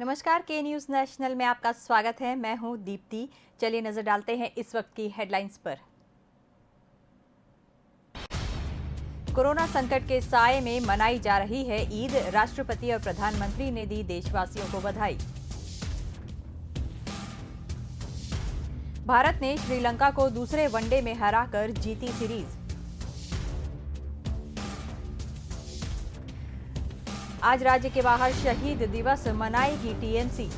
नमस्कार, के news national में आपका स्वागत है। मैं हूं दीप्ति। चलिए नजर डालते हैं इस वक्त की हेडलाइंस पर। कोरोना संकट के साए में मनाई जा रही है ईद। राष्ट्रपति और प्रधानमंत्री ने दी देशवासियों को बधाई। भारत ने श्रीलंका को दूसरे वनडे में हराकर जीती सीरीज। आज राज्य के बाहर शहीद दिवस मनाएगी टीएमसी।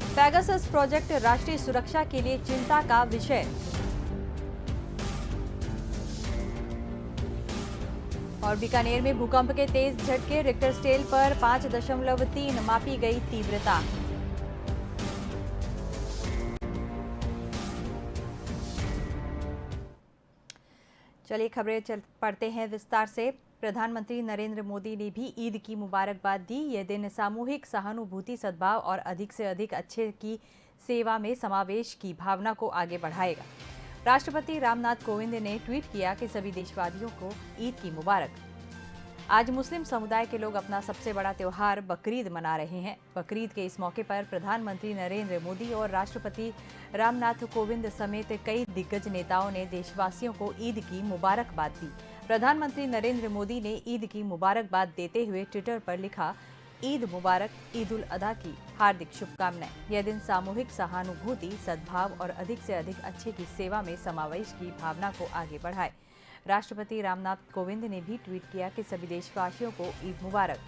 पेगासस प्रोजेक्ट राष्ट्रीय सुरक्षा के लिए चिंता का विषय। और बीकानेर में भूकंप के तेज झटके, रिक्टर स्केल पर 5.3 मापी गई तीव्रता। चलिए खबरें पढ़ते हैं विस्तार से। प्रधानमंत्री नरेंद्र मोदी ने भी ईद की मुबारकबाद दी। यह दिन सामूहिक सहानुभूति, सद्भाव और अधिक से अधिक अच्छे की सेवा में समावेश की भावना को आगे बढ़ाएगा। राष्ट्रपति रामनाथ कोविंद ने ट्वीट किया कि सभी देशवासियों को ईद की मुबारक। आज मुस्लिम समुदाय के लोग अपना सबसे बड़ा त्योहार बकरीद मना रहे हैं। बकरीद के इस मौके पर प्रधानमंत्री नरेंद्र मोदी और राष्ट्रपति रामनाथ कोविंद समेत कई दिग्गज नेताओं ने देशवासियों को ईद की मुबारकबाद दी। प्रधानमंत्री नरेंद्र मोदी ने ईद की मुबारकबाद देते हुए ट्विटर पर लिखा, ईद मुबारक, ईद उल अधा की हार्दिक शुभकामनाएं। यह दिन सामूहिक सहानुभूति, सद्भाव और अधिक से अधिक अच्छे की सेवा में समावेश की भावना को आगे बढ़ाए। राष्ट्रपति रामनाथ कोविंद ने भी ट्वीट किया कि सभी देशवासियों को ईद मुबारक।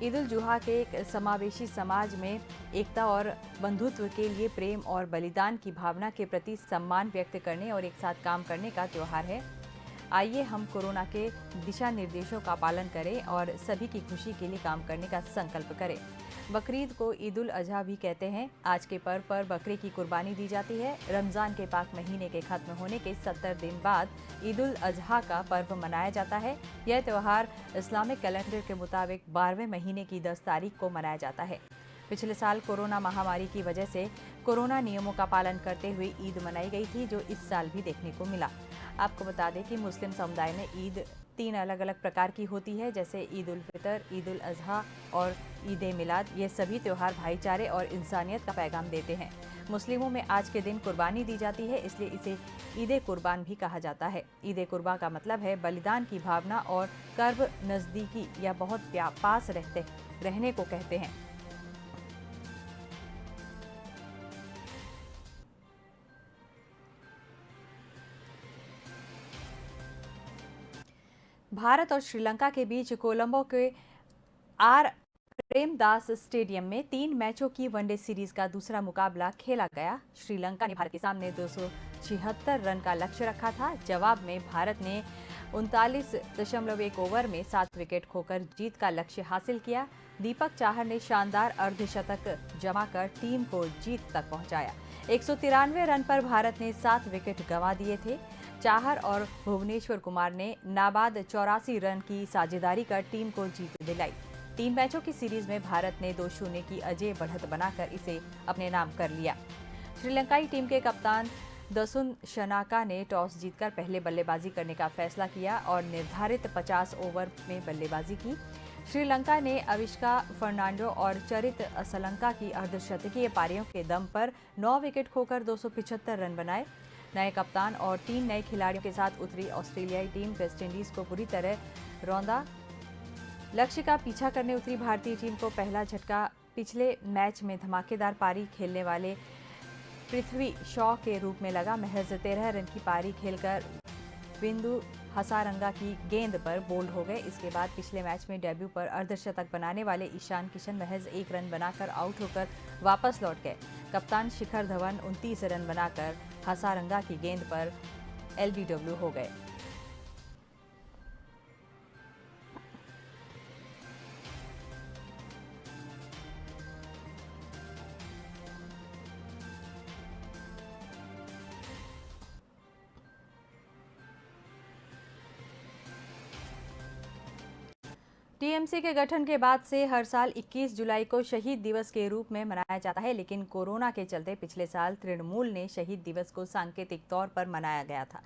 ईद उल जुहा के एक समावेशी समाज में एकता और बंधुत्व के लिए प्रेम और बलिदान की भावना के प्रति सम्मान व्यक्त करने और एक साथ काम करने का त्योहार है। आइए हम कोरोना के दिशा निर्देशों का पालन करें और सभी की खुशी के लिए काम करने का संकल्प करें। बकरीद को ईद उल अजहा भी कहते हैं। आज के पर्व पर बकरे की कुर्बानी दी जाती है। रमजान के पाक महीने के खत्म होने के 70 दिन बाद ईद उल अजहा का पर्व मनाया जाता है। यह त्यौहार इस्लामिक कैलेंडर के मुताबिक 12वें महीने की 10 तारीख को मनाया जाता है। पिछले साल कोरोना महामारी की वजह से कोरोना नियमों का पालन करते हुए ईद मनाई गई थी, जो इस साल भी देखने को मिला। आपको बता दें कि मुस्लिम समुदाय में ईद 3 अलग अलग प्रकार की होती है, जैसे ईद उल फितर, ईद उल अजहा और ईद ए मिलाद। ये सभी त्यौहार भाईचारे और इंसानियत का पैगाम देते हैं। मुस्लिमों में आज के दिन कुर्बानी दी जाती है, इसलिए इसे ईद कुर्बान भी कहा जाता है। ईद कुर्बान का मतलब है बलिदान की भावना और कर्ब नज़दीकी या बहुत पास रहने को कहते हैं। भारत और श्रीलंका के बीच कोलंबो के आर प्रेमदास स्टेडियम में 3 मैचों की वनडे सीरीज का दूसरा मुकाबला खेला गया। श्रीलंका ने भारत के सामने 276 रन का लक्ष्य रखा था। जवाब में भारत ने 39.1 ओवर में 7 विकेट खोकर जीत का लक्ष्य हासिल किया। दीपक चाहर ने शानदार अर्धशतक जमाकर टीम को जीत तक पहुंचाया। 193 रन पर भारत ने 7 विकेट गंवा दिए थे। चाहर और भुवनेश्वर कुमार ने नाबाद 84 रन की साझेदारी कर टीम को जीत दिलाई। 3 मैचों की सीरीज में भारत ने 2-0 की अजय बढ़त बनाकर इसे अपने नाम कर लिया। श्रीलंकाई टीम के कप्तान दसुन शनाका ने टॉस जीतकर पहले बल्लेबाजी करने का फैसला किया और निर्धारित 50 ओवर में बल्लेबाजी की। श्रीलंका ने अविष्का फर्नांडो और चरित असलंका की अर्धशतकीय पारियों के दम पर 9 विकेट खोकर 275 रन बनाए। नए कप्तान और 3 नए खिलाड़ियों के साथ उतरी ऑस्ट्रेलियाई टीम वेस्टइंडीज को बुरी तरह रौंदा। लक्ष्य का पीछा करने उतरी भारतीय टीम को पहला झटका पिछले मैच में धमाकेदार पारी खेलने वाले पृथ्वी शॉ के रूप में लगा। महज 13 रन की पारी खेलकर बिंदु हसारंगा की गेंद पर बोल्ड हो गए। इसके बाद पिछले मैच में डेब्यू पर अर्धशतक बनाने वाले ईशान किशन महज 1 रन बनाकर आउट होकर वापस लौट गए। कप्तान शिखर धवन 29 रन बनाकर हसारंगा की गेंद पर एलबीडब्ल्यू हो गए। टीएमसी के गठन के बाद से हर साल 21 जुलाई को शहीद दिवस के रूप में मनाया जाता है, लेकिन कोरोना के चलते पिछले साल तृणमूल ने शहीद दिवस को सांकेतिक तौर पर मनाया गया था।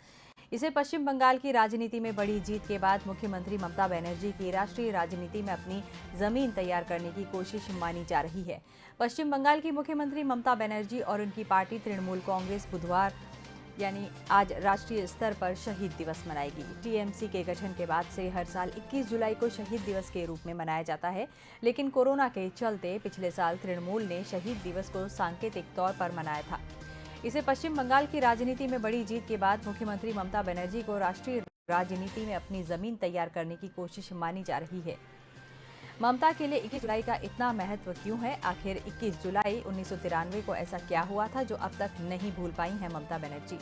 इसे पश्चिम बंगाल की राजनीति में बड़ी जीत के बाद मुख्यमंत्री ममता बनर्जी की राष्ट्रीय राजनीति में अपनी जमीन तैयार करने की कोशिश मानी जा रही है। पश्चिम बंगाल की मुख्यमंत्री ममता बनर्जी और उनकी पार्टी तृणमूल कांग्रेस बुधवार यानी आज राष्ट्रीय स्तर पर शहीद दिवस मनाएगी। टीएमसी के गठन के बाद से हर साल 21 जुलाई को शहीद दिवस के रूप में मनाया जाता है, लेकिन कोरोना के चलते पिछले साल तृणमूल ने शहीद दिवस को सांकेतिक तौर पर मनाया था। इसे पश्चिम बंगाल की राजनीति में बड़ी जीत के बाद मुख्यमंत्री ममता बनर्जी को राष्ट्रीय राजनीति में अपनी जमीन तैयार करने की कोशिश मानी जा रही है। ममता के लिए 21 जुलाई का इतना महत्व क्यों है? आखिर 21 जुलाई 1993 को ऐसा क्या हुआ था जो अब तक नहीं भूल पाई हैं ममता बनर्जी?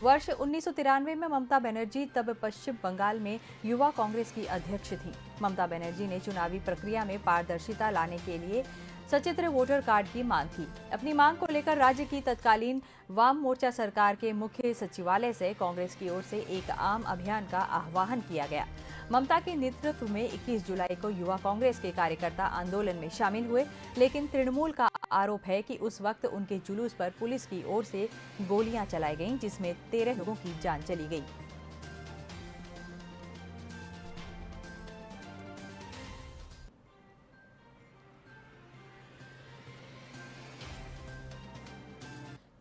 वर्ष 1993 में ममता बनर्जी तब पश्चिम बंगाल में युवा कांग्रेस की अध्यक्ष थी। ममता बनर्जी ने चुनावी प्रक्रिया में पारदर्शिता लाने के लिए सचित्र वोटर कार्ड की मांग की। अपनी मांग को लेकर राज्य की तत्कालीन वाम मोर्चा सरकार के मुख्य सचिवालय से कांग्रेस की ओर से एक आम अभियान का आह्वान किया गया। ममता के नेतृत्व में 21 जुलाई को युवा कांग्रेस के कार्यकर्ता आंदोलन में शामिल हुए, लेकिन तृणमूल का आरोप है कि उस वक्त उनके जुलूस पर पुलिस की ओर से गोलियां चलाई गईं, जिसमें 13 लोगों की जान चली गई।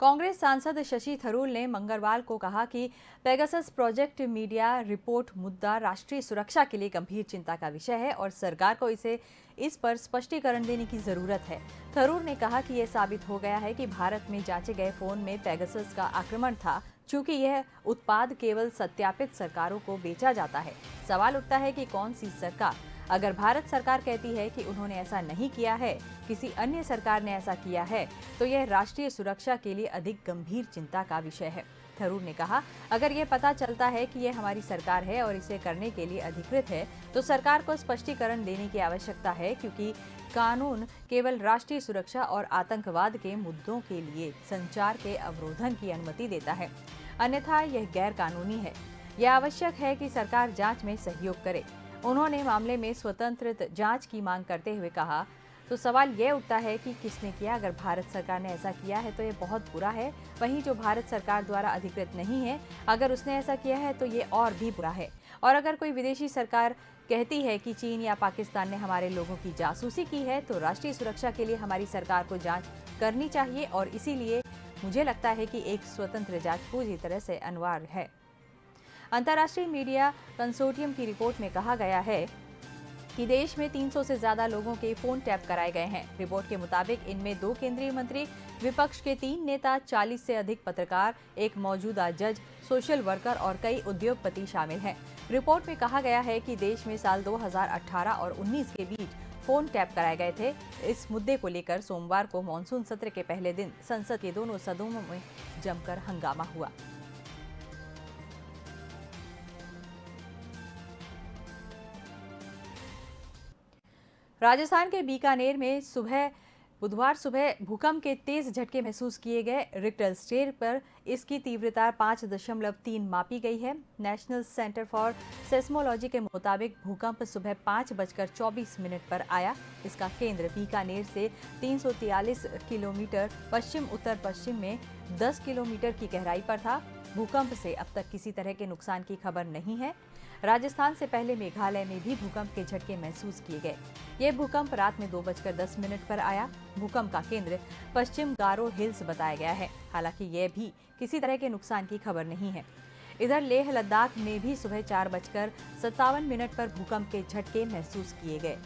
कांग्रेस सांसद शशि थरूर ने मंगलवार को कहा कि पेगासस प्रोजेक्ट मीडिया रिपोर्ट मुद्दा राष्ट्रीय सुरक्षा के लिए गंभीर चिंता का विषय है और सरकार को इस पर स्पष्टीकरण देने की जरूरत है। थरूर ने कहा कि यह साबित हो गया है कि भारत में जांचे गए फोन में पेगासस का आक्रमण था, चूंकि यह उत्पाद केवल सत्यापित सरकारों को बेचा जाता है। सवाल उठता है कि कौन सी सरकार? अगर भारत सरकार कहती है कि उन्होंने ऐसा नहीं किया है, किसी अन्य सरकार ने ऐसा किया है, तो यह राष्ट्रीय सुरक्षा के लिए अधिक गंभीर चिंता का विषय है। थरूर ने कहा, अगर यह पता चलता है कि यह हमारी सरकार है और इसे करने के लिए अधिकृत है, तो सरकार को स्पष्टीकरण देने की आवश्यकता है, क्योंकि कानून केवल राष्ट्रीय सुरक्षा और आतंकवाद के मुद्दों के लिए संचार के अवरोधन की अनुमति देता है, अन्यथा यह गैर कानूनी है। यह आवश्यक है कि सरकार जांच में सहयोग करे। उन्होंने मामले में स्वतंत्र जांच की मांग करते हुए कहा, तो सवाल यह उठता है कि किसने किया? अगर भारत सरकार ने ऐसा किया है तो ये बहुत बुरा है। वहीं जो भारत सरकार द्वारा अधिकृत नहीं है, अगर उसने ऐसा किया है तो ये और भी बुरा है। और अगर कोई विदेशी सरकार कहती है कि चीन या पाकिस्तान ने हमारे लोगों की जासूसी की है, तो राष्ट्रीय सुरक्षा के लिए हमारी सरकार को जांच करनी चाहिए और इसीलिए मुझे लगता है कि एक स्वतंत्र जांच पूरी तरह से अनिवार्य है। अंतर्राष्ट्रीय मीडिया कंसोर्टियम की रिपोर्ट में कहा गया है कि देश में 300 से ज्यादा लोगों के फोन टैप कराए गए हैं। रिपोर्ट के मुताबिक इनमें 2 केंद्रीय मंत्री, विपक्ष के 3 नेता, 40 से अधिक पत्रकार, एक मौजूदा जज, सोशल वर्कर और कई उद्योगपति शामिल हैं। रिपोर्ट में कहा गया है कि देश में साल 2018 और 19 के बीच फोन टैप कराए गए थे। इस मुद्दे को लेकर सोमवार को मॉनसून सत्र के पहले दिन संसद के दोनों सदनों में जमकर हंगामा हुआ। राजस्थान के बीकानेर में बुधवार सुबह भूकंप के तेज झटके महसूस किए गए। रिक्टर स्केल पर इसकी तीव्रता 5.3 मापी गई है। नेशनल सेंटर फॉर सेस्मोलॉजी के मुताबिक भूकंप सुबह 5:24 पर आया। इसका केंद्र बीकानेर से 343 किलोमीटर पश्चिम उत्तर पश्चिम में 10 किलोमीटर की गहराई पर था। भूकंप से अब तक किसी तरह के नुकसान की खबर नहीं है। राजस्थान से पहले मेघालय में भी भूकंप के झटके महसूस किए गए। ये भूकंप रात में 2:10 पर आया। भूकंप का केंद्र पश्चिम गारो हिल्स बताया गया है। हालांकि यह भी किसी तरह के नुकसान की खबर नहीं है। इधर लेह लद्दाख में भी सुबह 4:57 पर भूकंप के झटके महसूस किए गए।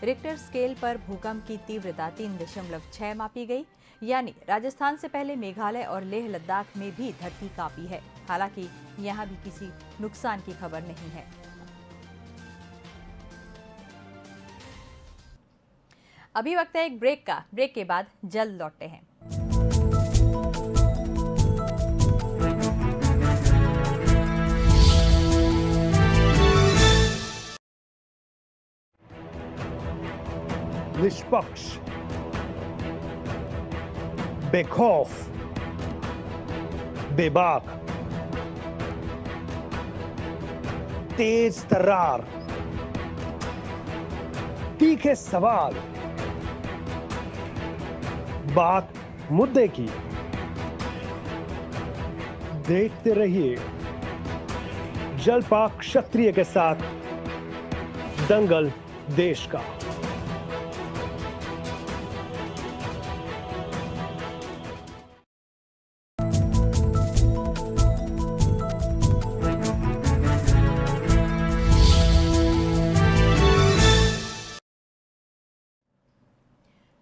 रिक्टर स्केल पर भूकंप की तीव्रता 3.6 मापी गई। यानी राजस्थान से पहले मेघालय और लेह लद्दाख में भी धरती कांपी है। हालांकि यहां भी किसी नुकसान की खबर नहीं है। अभी वक्त है एक ब्रेक का। ब्रेक के बाद जल्द लौटते हैं। निष्पक्ष, बेखौफ, बेबाक, तेज तर्रार, तीखे सवाल, बात मुद्दे की। देखते रहिए जलपा क्षत्रिय के साथ दंगल देश का।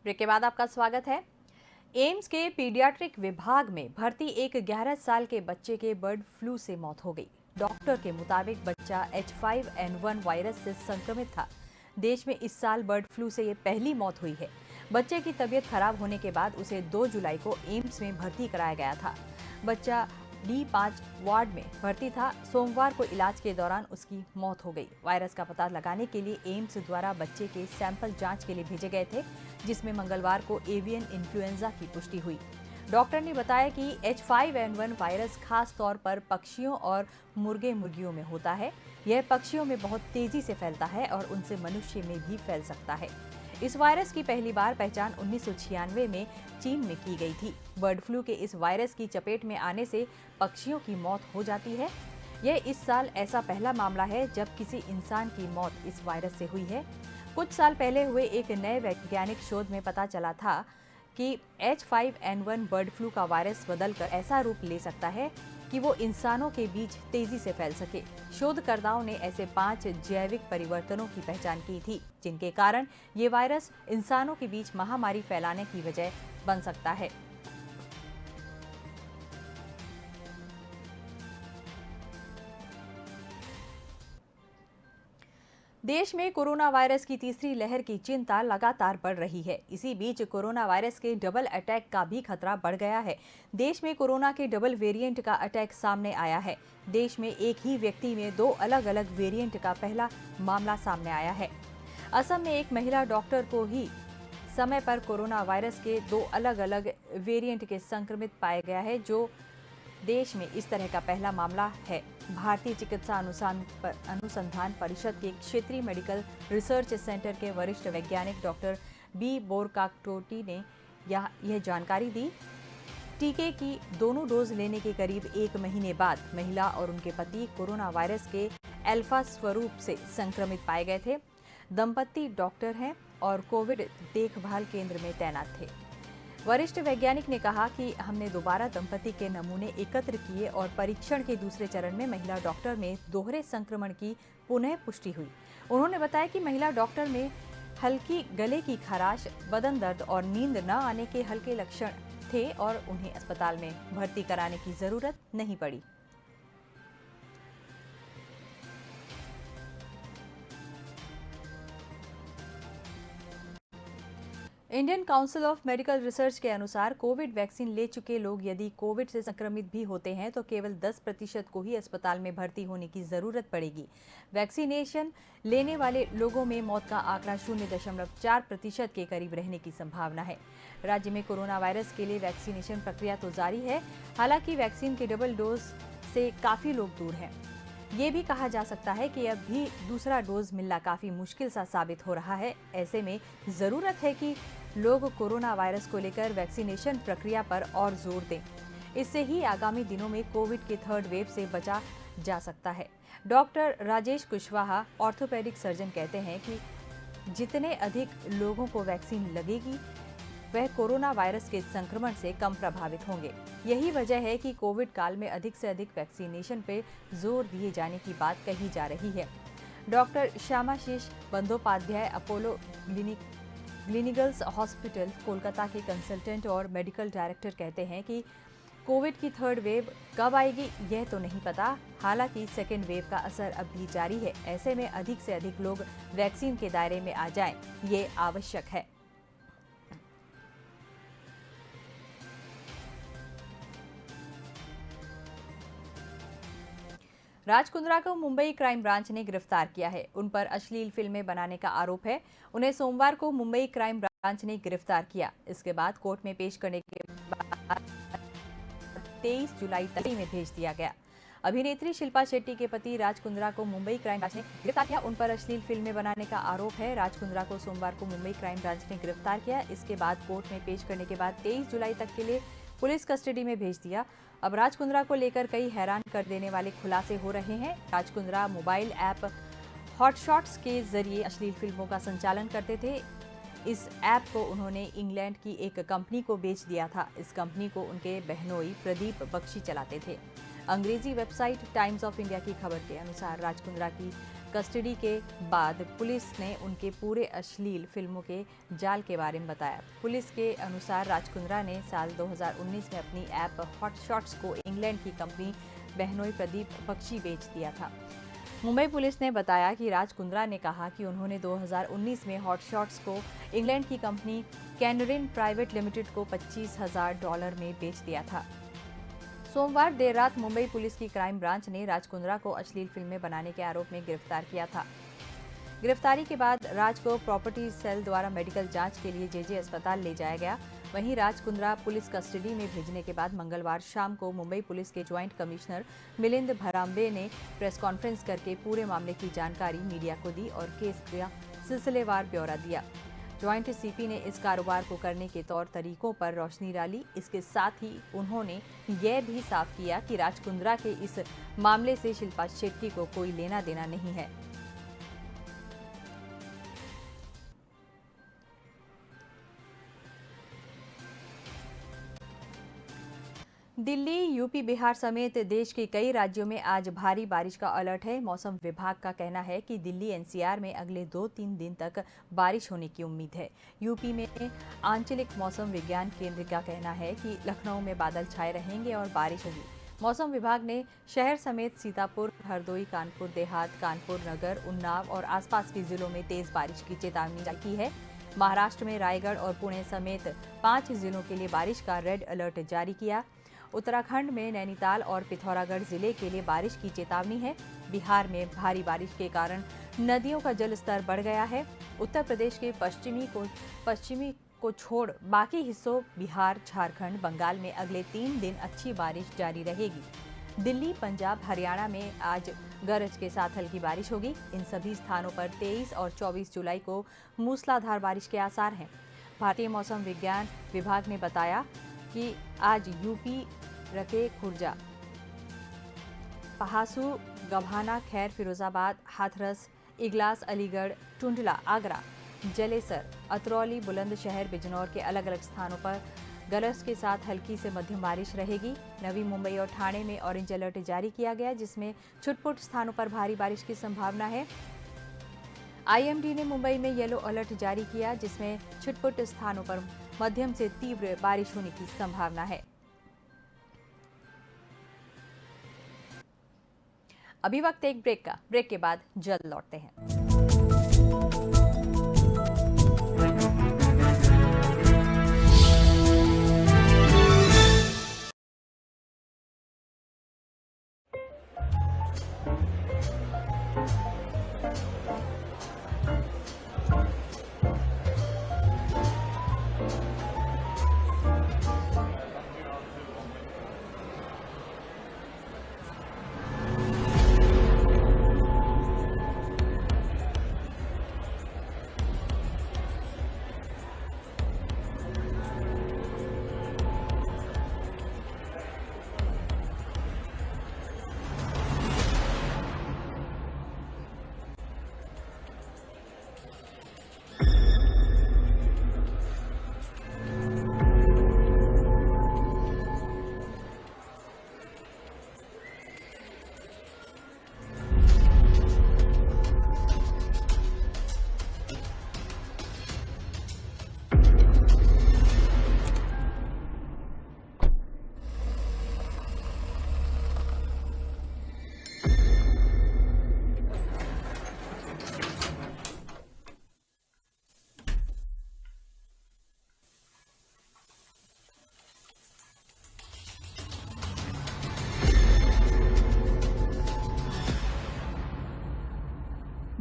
ब्रेक के बाद आपका स्वागत है। एम्स के पीडियाट्रिक विभाग में भर्ती एक 11 साल के बच्चे के बर्ड फ्लू से मौत हो गई। डॉक्टर के मुताबिक बच्चा H5N1 वायरस से संक्रमित था। देश में इस साल बर्ड फ्लू से ये पहली मौत हुई है। बच्चे की तबीयत खराब होने के बाद उसे 2 जुलाई को एम्स में भर्ती कराया गया था। बच्चा D5 वार्ड में भर्ती था। सोमवार को इलाज के दौरान उसकी मौत हो गई। वायरस का पता लगाने के लिए एम्स द्वारा बच्चे के सैंपल जांच के लिए भेजे गए थे, जिसमें मंगलवार को एवियन इन्फ्लुएंजा की पुष्टि हुई। डॉक्टर ने बताया कि H5N1 वायरस खास तौर पर पक्षियों और मुर्गे मुर्गियों में होता है। यह पक्षियों में बहुत तेजी से फैलता है और उनसे मनुष्य में भी फैल सकता है। इस वायरस की पहली बार पहचान 1996 में चीन में की गई थी। बर्ड फ्लू के इस वायरस की चपेट में आने से पक्षियों की मौत हो जाती है। यह इस साल ऐसा पहला मामला है जब किसी इंसान की मौत इस वायरस से हुई है। कुछ साल पहले हुए एक नए वैज्ञानिक शोध में पता चला था कि H5N1 बर्ड फ्लू का वायरस बदलकर ऐसा रूप ले सकता है कि वो इंसानों के बीच तेजी से फैल सके। शोधकर्ताओं ने ऐसे 5 जैविक परिवर्तनों की पहचान की थी, जिनके कारण ये वायरस इंसानों के बीच महामारी फैलाने की वजह बन सकता है। देश में कोरोना वायरस की तीसरी लहर की चिंता लगातार बढ़ रही है। इसी बीच कोरोना वायरस के डबल अटैक का भी खतरा बढ़ गया है। देश में कोरोना के डबल वेरिएंट का अटैक सामने आया है। देश में एक ही व्यक्ति में 2 अलग-अलग वेरिएंट का पहला मामला सामने आया है। असम में एक महिला डॉक्टर को ही समय पर कोरोना वायरस के 2 अलग-अलग वेरिएंट के संक्रमित पाया गया है, जो देश में इस तरह का पहला मामला है। भारतीय चिकित्सा अनुसंधान परिषद के क्षेत्रीय मेडिकल रिसर्च सेंटर के वरिष्ठ वैज्ञानिक डॉक्टर बी बोरकाकटोटी ने यह जानकारी दी। टीके की दोनों डोज लेने के करीब 1 महीने बाद महिला और उनके पति कोरोना वायरस के अल्फा स्वरूप से संक्रमित पाए गए थे। दंपति डॉक्टर हैं और कोविड देखभाल केंद्र में तैनात थे। वरिष्ठ वैज्ञानिक ने कहा कि हमने दोबारा दंपति के नमूने एकत्र किए और परीक्षण के दूसरे चरण में महिला डॉक्टर में दोहरे संक्रमण की पुनः पुष्टि हुई। उन्होंने बताया कि महिला डॉक्टर में हल्की गले की खराश, बदन दर्द और नींद न आने के हल्के लक्षण थे और उन्हें अस्पताल में भर्ती कराने की जरूरत नहीं पड़ी। Indian council of medical research के अनुसार कोविड वैक्सीन ले चुके लोग यदि कोविड से संक्रमित भी होते हैं तो केवल 10% को ही अस्पताल में भर्ती होने की जरूरत पड़ेगी। वैक्सीनेशन लेने वाले लोगों में मौत का आंकड़ा 0.4% के करीब रहने की संभावना है। राज्य में कोरोना वायरस के लिए वैक्सीनेशन प्रक्रिया तो जारी है, हालांकि वैक्सीन के डबल डोज से काफी लोग दूर हैं। ये भी कहा जा सकता है कि अब भी दूसरा डोज मिलना काफी मुश्किल सा साबित हो रहा है। ऐसे में जरूरत है कि लोग कोरोना वायरस को लेकर वैक्सीनेशन प्रक्रिया पर और जोर दें। इससे ही आगामी दिनों में कोविड के 3rd वेव से बचा जा सकता है। Doctor Rajesh Kushwaha, orthopaedic surgeon, कहते हैं कि जितने अधिक लोगों को वैक्सीन लगेगी वह कोरोना वायरस के संक्रमण से कम प्रभावित होंगे। यही वजह है कि कोविड काल में अधिक से अधिक वैक्सीनेशन पे जोर दिए जाने की बात कही जा रही है। Doctor Shyamashish Bandopadhyay Apollo Gleneagles hospital Kolkata के कंसल्टेंट और मेडिकल डायरेक्टर कहते हैं कि कोविड की 3rd वेव कब आएगी यह तो नहीं पता, हालांकि 2nd वेव का असर अब भी जारी है। ऐसे में अधिक से अधिक लोग वैक्सीन के दायरे में आ जाएं, ये आवश्यक है। राज कुंद्रा को मुंबई क्राइम ब्रांच ने गिरफ्तार किया है। उन पर अश्लील फिल्में बनाने का आरोप है। उन्हें सोमवार को मुंबई क्राइम ब्रांच ने गिरफ्तार किया। इसके बाद कोर्ट में पेश करने के बाद 23 जुलाई तक में भेज दिया गया। अभिनेत्री शिल्पा शेट्टी के पति राज कुंद्रा को मुंबई क्राइम ब्रांच ने गिरफ्तार किया। उन पर अश्लील फिल्में बनाने का आरोप है। राज कुंद्रा को सोमवार को मुंबई क्राइम ब्रांच ने गिरफ्तार किया। इसके बाद कोर्ट में पेश करने के बाद 23 जुलाई तक के लिए पुलिस कस्टडी में भेज दिया। अब राज कुंद्रा को लेकर कई हैरान कर देने वाले खुलासे हो रहे हैं। Raj Kundra mobile app Hotshots के जरिए अश्लील फिल्मों का संचालन करते थे। इस ऐप को उन्होंने इंग्लैंड की एक कंपनी को बेच दिया था। इस कंपनी को उनके बहनोई प्रदीप बख्शी चलाते थे। अंग्रेजी वेबसाइट टाइम्स ऑफ इंडिया की खबर के अनुसार राज कुंद्रा की कस्टडी के बाद पुलिस ने उनके पूरे अश्लील फिल्मों के जाल के बारे में बताया। पुलिस के अनुसार राज कुंद्रा ने साल 2019 में अपनी ऐप हॉटशॉट्स को इंग्लैंड की कंपनी बहनोई प्रदीप बख्शी बेच दिया था। मुंबई पुलिस ने बताया कि राज कुंद्रा ने कहा कि उन्होंने 2019 में हॉटशॉट्स को इंग्लैंड की कंपनी कैनरिन प्राइवेट लिमिटेड को $25,000 में बेच दिया था। सोमवार देर रात मुंबई पुलिस की क्राइम ब्रांच ने राज कुंद्रा को अश्लील फिल्में बनाने के आरोप में गिरफ्तार किया था। गिरफ्तारी के बाद राज को प्रॉपर्टी सेल द्वारा मेडिकल जांच के लिए जेजे अस्पताल ले जाया गया। वहीं राज कुंद्रा पुलिस कस्टडी में भेजने के बाद मंगलवार शाम को मुंबई पुलिस के ज्वाइंट कमिश्नर मिलिंद भराम्बे ने प्रेस कॉन्फ्रेंस करके पूरे मामले की जानकारी मीडिया को दी और केस का सिलसिलेवार ब्यौरा दिया। ज्वाइंट सीपी ने इस कारोबार को करने के तौर तरीकों पर रोशनी डाली। इसके साथ ही उन्होंने यह भी साफ किया कि राज कुंद्रा के इस मामले से शिल्पा शेट्टी को कोई लेना देना नहीं है। दिल्ली, यूपी, बिहार समेत देश के कई राज्यों में आज भारी बारिश का अलर्ट है। मौसम विभाग का कहना है कि दिल्ली एनसीआर में अगले 2-3 दिन तक बारिश होने की उम्मीद है। यूपी में आंचलिक मौसम विज्ञान केंद्र का कहना है कि लखनऊ में बादल छाए रहेंगे और बारिश होगी। मौसम विभाग ने शहर समेत सीतापुर, हरदोई, कानपुर देहात, कानपुर नगर, उन्नाव और आसपास के जिलों में तेज बारिश की चेतावनी जारी की है। महाराष्ट्र में रायगढ़ और पुणे समेत 5 जिलों के लिए बारिश का रेड अलर्ट जारी किया। उत्तराखंड में नैनीताल और पिथौरागढ़ जिले के लिए बारिश की चेतावनी है। बिहार में भारी बारिश के कारण नदियों का जलस्तर बढ़ गया है। उत्तर प्रदेश के पश्चिमी को छोड़ बाकी हिस्सों बिहार, झारखंड, बंगाल में अगले 3 दिन अच्छी बारिश जारी रहेगी। दिल्ली, पंजाब, हरियाणा में आज गरज के साथ हल्की बारिश होगी। इन सभी स्थानों पर 23 और 24 जुलाई को मूसलाधार बारिश के आसार हैं। भारतीय मौसम विज्ञान विभाग ने बताया कि आज यूपी, रके, खुर्जा, पहासू, गभाना, खैर, फिरोजाबाद, हाथरस, इगलास, अलीगढ़, टुंडला, आगरा, जलेसर, अतरौली, बुलंदशहर, बिजनौर के अलग अलग स्थानों पर गरज के साथ हल्की से मध्यम बारिश रहेगी। नवी मुंबई और ठाणे में ऑरेंज अलर्ट जारी किया गया, जिसमें छुटपुट स्थानों पर भारी बारिश की संभावना है। आईएमडी ने मुंबई में येलो अलर्ट जारी किया, जिसमें छुटपुट स्थानों पर मध्यम से तीव्र बारिश होने की संभावना है। अभी वक्त एक ब्रेक का। ब्रेक के बाद जल्द लौटते हैं।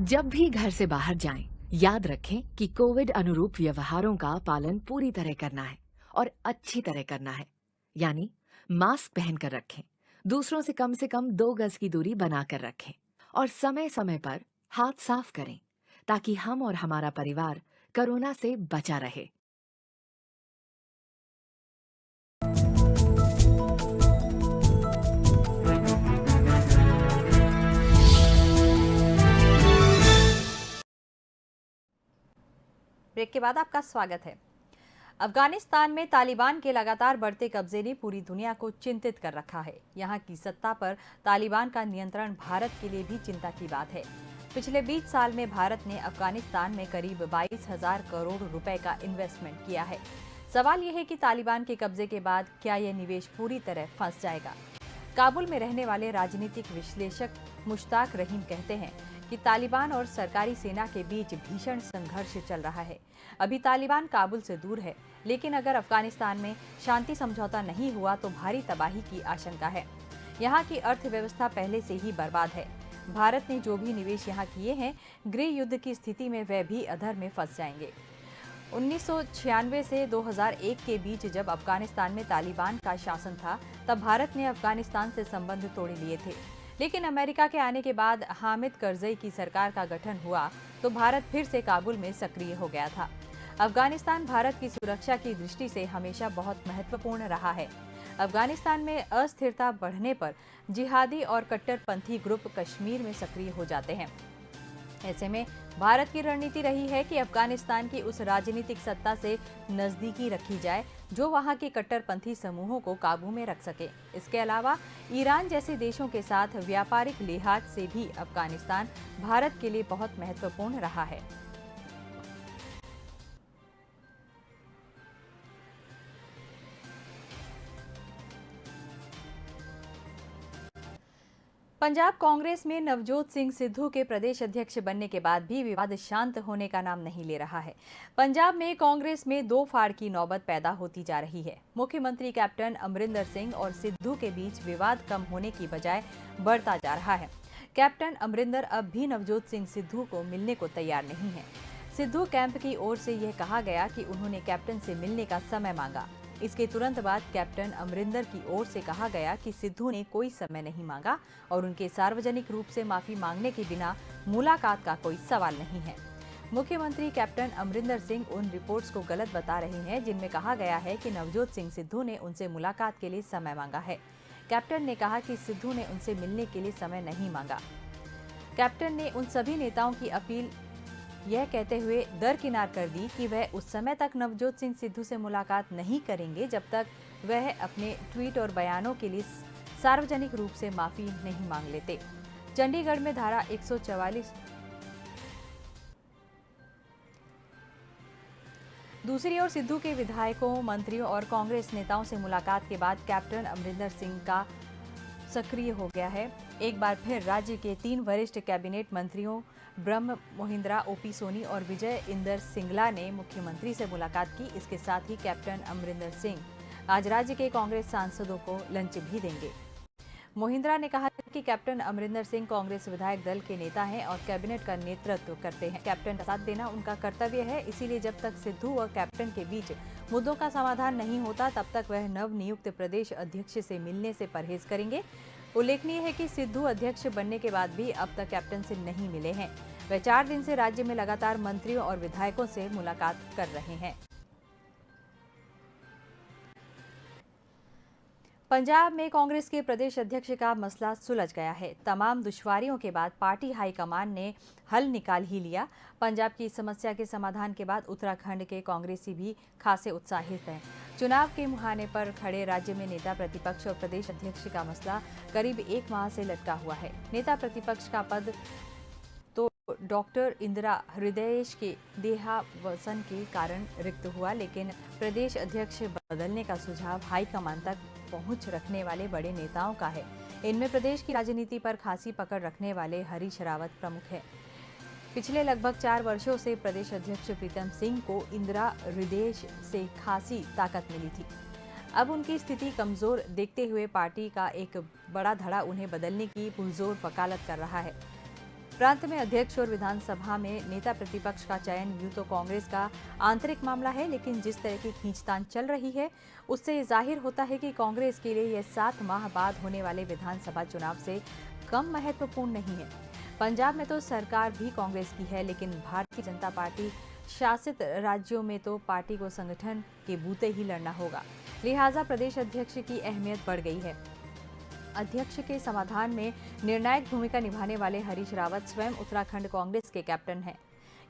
जब भी घर से बाहर जाएं, याद रखें कि कोविड अनुरूप व्यवहारों का पालन पूरी तरह करना है और अच्छी तरह करना है। यानी मास्क पहनकर रखें, दूसरों से कम 2 गज की दूरी बनाकर रखें और समय समय पर हाथ साफ करें ताकि हम और हमारा परिवार कोरोना से बचा रहे। ब्रेक के बाद आपका स्वागत है। अफगानिस्तान में तालिबान के लगातार बढ़ते कब्जे ने पूरी दुनिया को चिंतित कर रखा है। यहाँ की सत्ता पर तालिबान का नियंत्रण भारत के लिए भी चिंता की बात है। पिछले 20 साल में भारत ने अफगानिस्तान में करीब 22,000 करोड़ रुपए का इन्वेस्टमेंट किया है। सवाल यह है कि तालिबान के कब्जे के बाद क्या यह निवेश पूरी तरह फंस जाएगा। काबुल में रहने वाले राजनीतिक विश्लेषक मुश्ताक रहीम कहते हैं कि तालिबान और सरकारी सेना के बीच भीषण संघर्ष चल रहा है। अभी तालिबान काबुल से दूर है, लेकिन अगर अफगानिस्तान में शांति समझौता नहीं हुआ तो भारी तबाही की आशंका है। यहाँ की अर्थव्यवस्था पहले से ही बर्बाद है। भारत ने जो भी निवेश यहाँ किए हैं, गृह युद्ध की स्थिति में वह भी अधर में फंस जाएंगे। 1996 से 2001 के बीच जब अफगानिस्तान में तालिबान का शासन था, तब भारत ने अफगानिस्तान से संबंध तोड़ लिए थे। लेकिन अमेरिका के आने के बाद हामिद करजई की सरकार का गठन हुआ तो भारत फिर से काबुल में सक्रिय हो गया था। अफगानिस्तान भारत की सुरक्षा की दृष्टि से हमेशा बहुत महत्वपूर्ण रहा है। अफगानिस्तान में अस्थिरता बढ़ने पर जिहादी और कट्टरपंथी ग्रुप कश्मीर में सक्रिय हो जाते हैं। ऐसे में भारत की रणनीति रही है कि अफगानिस्तान की उस राजनीतिक सत्ता से नजदीकी रखी जाए जो वहां के कट्टरपंथी समूहों को काबू में रख सके। इसके अलावा ईरान जैसे देशों के साथ व्यापारिक लिहाज से भी अफगानिस्तान भारत के लिए बहुत महत्वपूर्ण रहा है। पंजाब कांग्रेस में नवजोत सिंह सिद्धू के प्रदेश अध्यक्ष बनने के बाद भी विवाद शांत होने का नाम नहीं ले रहा है। पंजाब में कांग्रेस में दो फाड़ की नौबत पैदा होती जा रही है। मुख्यमंत्री कैप्टन अमरिंदर सिंह और सिद्धू के बीच विवाद कम होने की बजाय बढ़ता जा रहा है। कैप्टन अमरिंदर अब भी नवजोत सिंह सिद्धू को मिलने को तैयार नहीं है। सिद्धू कैंप की ओर से यह कहा गया कि उन्होंने कैप्टन से मिलने का समय मांगा। इसके तुरंत बाद कैप्टन अमरिंदर की ओर से कहा गया कि सिद्धू ने कोई समय नहीं मांगा और उनके सार्वजनिक रूप से माफी मांगने के बिना मुलाकात का कोई सवाल नहीं है। मुख्यमंत्री कैप्टन अमरिंदर सिंह उन रिपोर्ट्स को गलत बता रहे हैं जिनमें कहा गया है कि नवजोत सिंह सिद्धू ने उनसे मुलाकात के लिए समय मांगा है। कैप्टन ने कहा कि सिद्धू ने उनसे मिलने के लिए समय नहीं मांगा। कैप्टन ने उन सभी नेताओं की अपील यह कहते हुए दरकिनार कर दी कि वह उस समय तक नवजोत सिंह सिद्धू से मुलाकात नहीं करेंगे जब तक वह अपने ट्वीट और बयानों के लिए सार्वजनिक रूप से माफी नहीं मांग लेते। चंडीगढ़ में धारा 144। दूसरी ओर सिद्धू के विधायकों, मंत्रियों और कांग्रेस नेताओं से मुलाकात के बाद कैप्टन अमरिंदर सिंह का सक्रिय हो गया है। एक बार फिर राज्य के 3 वरिष्ठ कैबिनेट मंत्रियों ब्रह्म मोहिंद्रा, ओपी सोनी और विजय इंदर सिंगला ने मुख्यमंत्री से मुलाकात की। इसके साथ ही कैप्टन अमरिंदर सिंह आज राज्य के कांग्रेस सांसदों को लंच भी देंगे। मोहिंद्रा ने कहा कि कैप्टन अमरिंदर सिंह कांग्रेस विधायक दल के नेता हैं और कैबिनेट का नेतृत्व करते हैं। कैप्टन का साथ देना उनका कर्तव्य है, इसीलिए जब तक सिद्धू और कैप्टन के बीच मुद्दों का समाधान नहीं होता तब तक वह नवनियुक्त प्रदेश अध्यक्ष से मिलने से परहेज करेंगे। उल्लेखनीय है कि सिद्धू अध्यक्ष बनने के बाद भी अब तक कैप्टन से नहीं मिले हैं। वह 4 दिन से राज्य में लगातार मंत्रियों और विधायकों से मुलाकात कर रहे हैं। पंजाब में कांग्रेस के प्रदेश अध्यक्ष का मसला सुलझ गया है। तमाम दुश्वारियों के बाद पार्टी हाईकमान ने हल निकाल ही लिया। पंजाब की समस्या के समाधान के बाद उत्तराखंड के कांग्रेसी भी खासे उत्साहित हैं। चुनाव के मुहाने पर खड़े राज्य में नेता प्रतिपक्ष और प्रदेश अध्यक्ष का मसला करीब 1 माह से लटका हुआ है। नेता प्रतिपक्ष का पद तो डॉक्टर इंदिरा हृदयेश के देहावसान के कारण रिक्त हुआ, लेकिन प्रदेश अध्यक्ष बदलने का सुझाव हाईकमान तक पहुंच रखने वाले बड़े नेताओं का है। इनमें प्रदेश की राजनीति पर खासी पकड़ रखने वाले हरीश रावत प्रमुख है। पिछले लगभग 4 वर्षों से प्रदेश अध्यक्ष प्रीतम सिंह को इंदिरा हृदयेश से खासी ताकत मिली थी। अब उनकी स्थिति कमजोर देखते हुए पार्टी का एक बड़ा धड़ा उन्हें बदलने की पुरजोर वकालत कर रहा है। प्रांत में अध्यक्ष और विधानसभा में नेता प्रतिपक्ष का चयन यूं तो कांग्रेस का आंतरिक मामला है, लेकिन जिस तरह की खींचतान चल रही है उससे ये जाहिर होता है कि कांग्रेस के लिए यह 7 माह बाद होने वाले विधानसभा चुनाव से कम महत्वपूर्ण नहीं है। पंजाब में तो सरकार भी कांग्रेस की है, लेकिन भारतीय जनता पार्टी शासित राज्यों में तो पार्टी को संगठन के बूते ही लड़ना होगा। लिहाजा प्रदेश अध्यक्ष की अहमियत बढ़ गई है। अध्यक्ष के समाधान में निर्णायक भूमिका निभाने वाले हरीश रावत स्वयं उत्तराखंड कांग्रेस के कैप्टन हैं।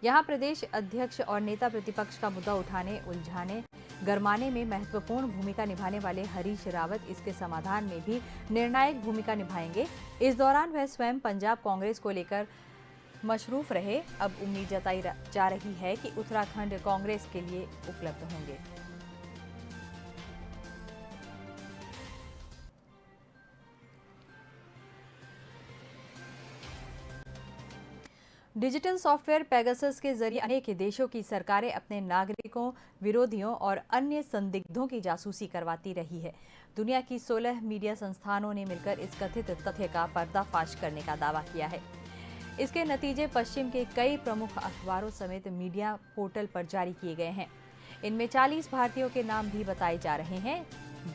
यहाँ प्रदेश अध्यक्ष और नेता प्रतिपक्ष का मुद्दा उठाने, उलझाने, गरमाने में महत्वपूर्ण भूमिका निभाने वाले हरीश रावत इसके समाधान में भी निर्णायक भूमिका निभाएंगे। इस दौरान वह स्वयं पंजाब कांग्रेस को लेकर मशरूफ रहे। अब उम्मीद जताई जा रही है कि उत्तराखंड कांग्रेस के लिए उपलब्ध होंगे। डिजिटल सॉफ्टवेयर पेगासस के जरिए अनेक देशों की सरकारें अपने नागरिकों, विरोधियों और अन्य संदिग्धों की जासूसी करवाती रही है। दुनिया की 16 मीडिया संस्थानों ने मिलकर इस कथित तथ्य का पर्दाफाश करने का दावा किया है। इसके नतीजे पश्चिम के कई प्रमुख अखबारों समेत मीडिया पोर्टल पर जारी किए गए हैं। इनमें 40 भारतीयों के नाम भी बताए जा रहे हैं,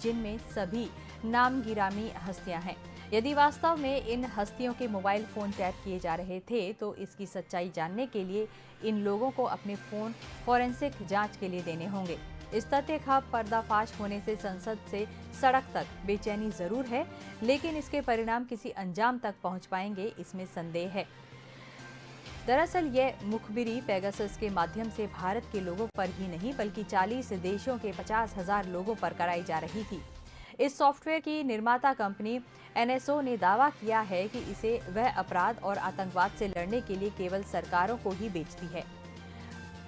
जिनमें सभी नामगिरामी हस्तियां हैं। यदि वास्तव में इन हस्तियों के मोबाइल फोन टैप किए जा रहे थे तो इसकी सच्चाई जानने के लिए इन लोगों को अपने फोन फॉरेंसिक जांच के लिए देने होंगे। इस तथ्य का पर्दाफाश होने से संसद से सड़क तक बेचैनी जरूर है, लेकिन इसके परिणाम किसी अंजाम तक पहुंच पाएंगे, इसमें संदेह है। दरअसल यह मुखबिरी पेगासस के माध्यम से भारत के लोगों पर ही नहीं बल्कि 40 देशों के 50,000 लोगों पर कराई जा रही थी। इस सॉफ्टवेयर की निर्माता कंपनी NSO ने दावा किया है कि इसे वह अपराध और आतंकवाद से लड़ने के लिए केवल सरकारों को ही बेचती है।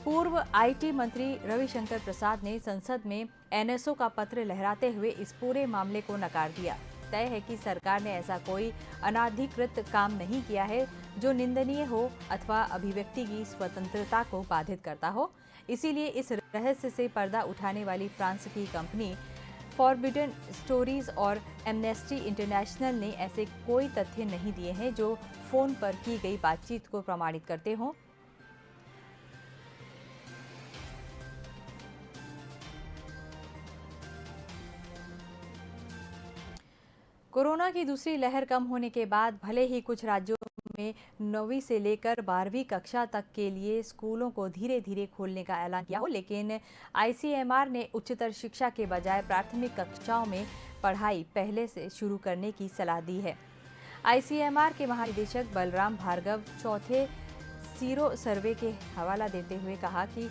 पूर्व IT मंत्री रविशंकर प्रसाद ने संसद में NSO का पत्र लहराते हुए इस पूरे मामले को नकार दिया। तय है कि सरकार ने ऐसा कोई अनाधिकृत काम नहीं किया है जो निंदनीय हो अथवा अभिव्यक्ति की स्वतंत्रता को बाधित करता हो। इसीलिए इस रहस्य से पर्दा उठाने वाली फ्रांस की कंपनी फॉरबिडन स्टोरीज और एमनेस्टी इंटरनेशनल ने ऐसे कोई तथ्य नहीं दिए हैं जो फोन पर की गई बातचीत को प्रमाणित करते हों। कोरोना की दूसरी लहर कम होने के बाद भले ही कुछ राज्यों में 9वीं से लेकर 12वीं कक्षा तक के लिए स्कूलों को धीरे धीरे खोलने का ऐलान किया हो, लेकिन ICMR ने उच्चतर शिक्षा के बजाय प्राथमिक कक्षाओं में पढ़ाई पहले से शुरू करने की सलाह दी है। ICMR के महानिदेशक बलराम भार्गव चौथे सीरो सर्वे के हवाला देते हुए कहा कि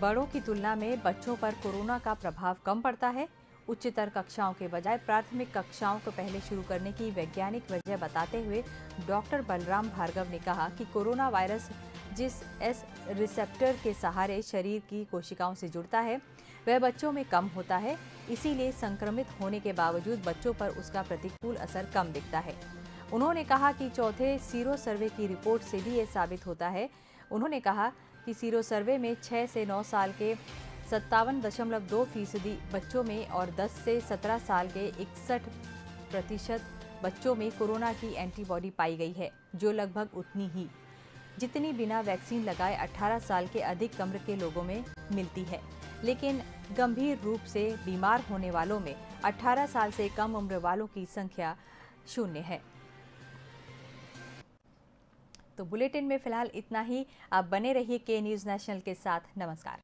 बड़ों की तुलना में बच्चों पर कोरोना का प्रभाव कम पड़ता है। उच्चतर कक्षाओं के बजाय प्राथमिक कक्षाओं को पहले शुरू करने की वैज्ञानिक वजह बताते हुए डॉक्टर बलराम भार्गव ने कहा कि कोरोना वायरस जिस S रिसेप्टर के सहारे शरीर की कोशिकाओं से जुड़ता है वह बच्चों में कम होता है। इसीलिए संक्रमित होने के बावजूद बच्चों पर उसका प्रतिकूल असर कम दिखता है। उन्होंने कहा कि चौथे सीरो सर्वे की रिपोर्ट से भी ये साबित होता है। उन्होंने कहा कि सीरो सर्वे में 6 से 9 साल के 57.2% बच्चों में और 10 से 17 साल के 61% बच्चों में कोरोना की एंटीबॉडी पाई गई है, जो लगभग उतनी ही जितनी बिना वैक्सीन लगाए 18 साल के अधिक उम्र के लोगों में मिलती है। लेकिन गंभीर रूप से बीमार होने वालों में 18 साल से कम उम्र वालों की संख्या 0 है। तो बुलेटिन में फिलहाल इतना ही। आप बने रहिए के न्यूज़ नेशनल के साथ। नमस्कार।